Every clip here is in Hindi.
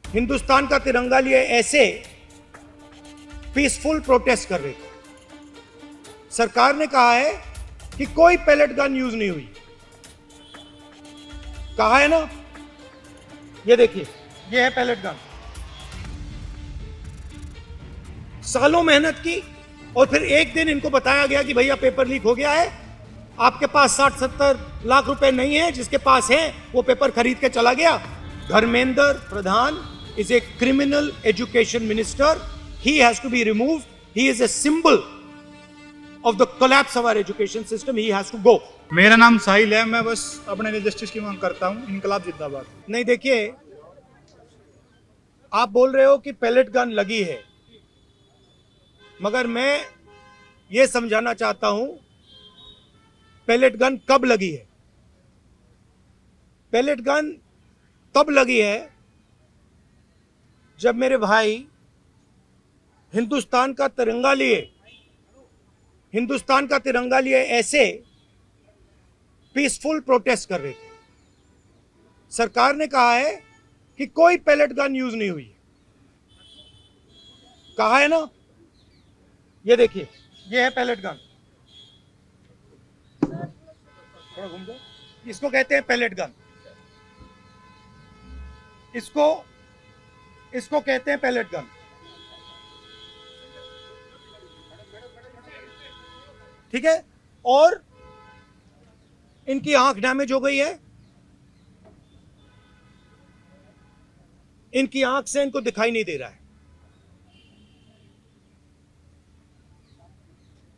हिंदुस्तान का तिरंगा लिए ऐसे पीसफुल प्रोटेस्ट कर रहे थे। सरकार ने कहा है कि कोई पैलेट गन यूज नहीं हुई। कहा है ना, ये देखिए, ये है पैलेट गन। सालों मेहनत की और फिर एक दिन इनको बताया गया कि भैया पेपर लीक हो गया है, आपके पास 60-70 लाख रुपए नहीं है, जिसके पास है वो पेपर खरीद के चला गया। Dharmendra Pradhan is a criminal education minister. He has to be removed. He is a symbol of the collapse of our education system. He has to go. मेरा नाम साहिल है। मैं बस अपने लिए जस्टिस की मांग करता हूँ। इनकलाब जिंदाबाद। नहीं, देखिए, आप बोल रहे हो कि पैलेट गन लगी है, मगर मैं ये समझाना चाहता हूं पैलेट गन कब लगी है। पैलेट गन तब लगी है जब मेरे भाई हिंदुस्तान का तिरंगा लिए ऐसे पीसफुल प्रोटेस्ट कर रहे थे। सरकार ने कहा है कि कोई पैलेट गन यूज नहीं हुई। कहा है ना, ये देखिए, ये है पैलेट गन। थोड़ा घूम जाओ। इसको कहते हैं पैलेट गन। इसको कहते हैं पैलेट गन। ठीक है, और इनकी आंख डैमेज हो गई है। इनकी आंख से इनको दिखाई नहीं दे रहा है।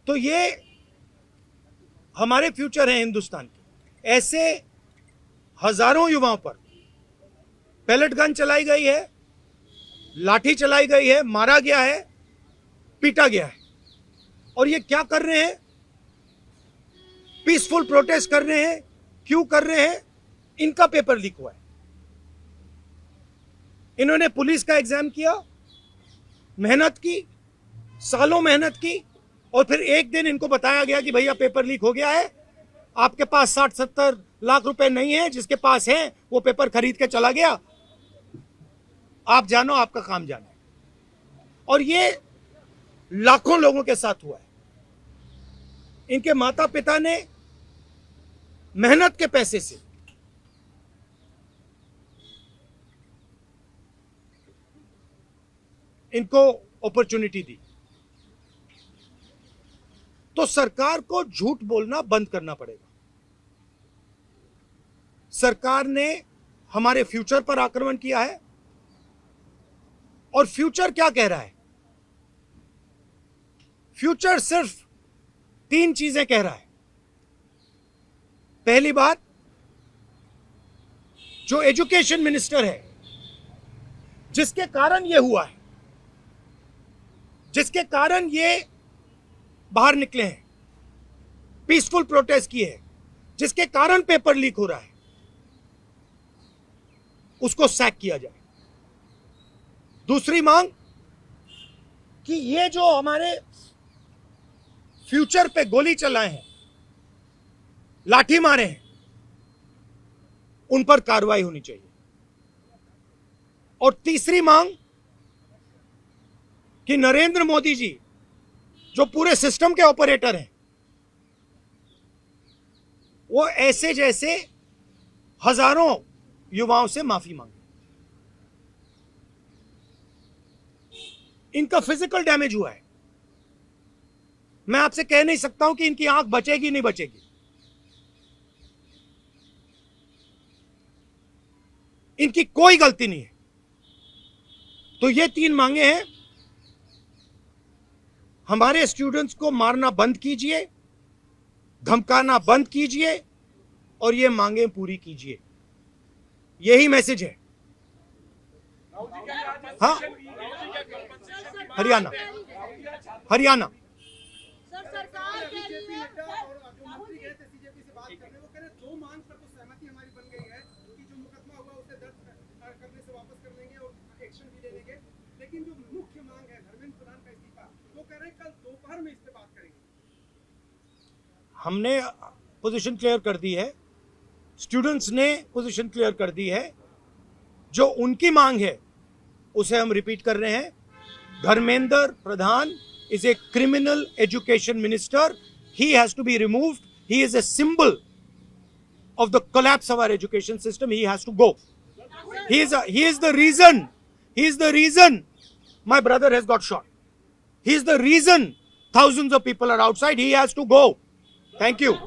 तो ये हमारे फ्यूचर है हिंदुस्तान के। ऐसे हजारों युवाओं पर पैलेट गन चलाई गई है, लाठी चलाई गई है, मारा गया है, पीटा गया है। और ये क्या कर रहे हैं? पीसफुल प्रोटेस्ट कर रहे हैं। क्यों कर रहे हैं? इनका पेपर लीक हुआ है। इन्होंने पुलिस का एग्जाम किया, मेहनत की, सालों मेहनत की, और फिर एक दिन इनको बताया गया कि भैया पेपर लीक हो गया है, आपके पास 60-70 लाख रुपए नहीं है, जिसके पास है वो पेपर खरीद के चला गया। आप जानो, आपका काम जानो। और ये लाखों लोगों के साथ हुआ है। इनके माता पिता ने मेहनत के पैसे से इनको अपॉर्चुनिटी दी। तो सरकार को झूठ बोलना बंद करना पड़ेगा। सरकार ने हमारे फ्यूचर पर आक्रमण किया है, और फ्यूचर क्या कह रहा है? फ्यूचर सिर्फ 3 चीजें कह रहा है। पहली बात, जो एजुकेशन मिनिस्टर है, जिसके कारण यह हुआ है, जिसके कारण ये बाहर निकले हैं, पीसफुल प्रोटेस्ट किए हैं, जिसके कारण पेपर लीक हो रहा है, उसको सैक किया जाए। दूसरी मांग कि ये जो हमारे फ्यूचर पे गोली चलाए हैं, लाठी मारे हैं, उन पर कार्रवाई होनी चाहिए। और तीसरी मांग कि नरेंद्र मोदी जी, जो पूरे सिस्टम के ऑपरेटर हैं, वो ऐसे जैसे हजारों युवाओं से माफी मांगे। इनका फिजिकल डैमेज हुआ है। मैं आपसे कह नहीं सकता हूं कि इनकी आंख बचेगी नहीं बचेगी। इनकी कोई गलती नहीं है। तो ये 3 मांगे हैं। हमारे स्टूडेंट्स को मारना बंद कीजिए, धमकाना बंद कीजिए, और ये मांगे पूरी कीजिए। यही मैसेज है। हाँ, हरियाणा लेकिन जो मुख्य मांग है धर्मेंद्र प्रधान का इस्तीफा, वो कह रहे हैं कल दोपहर में इस पे बात करेंगे। हमने पोजीशन क्लियर कर दी है, स्टूडेंट्स ने पोजीशन क्लियर कर दी है। जो उनकी मांग है उसे हम रिपीट कर रहे हैं. Dharmendra Pradhan is a criminal education minister. He has to be removed. He is a symbol of the collapse of our education system. He has to go. He is the reason. He is the reason my brother has got shot. He is the reason thousands of people are outside. He has to go. Thank you.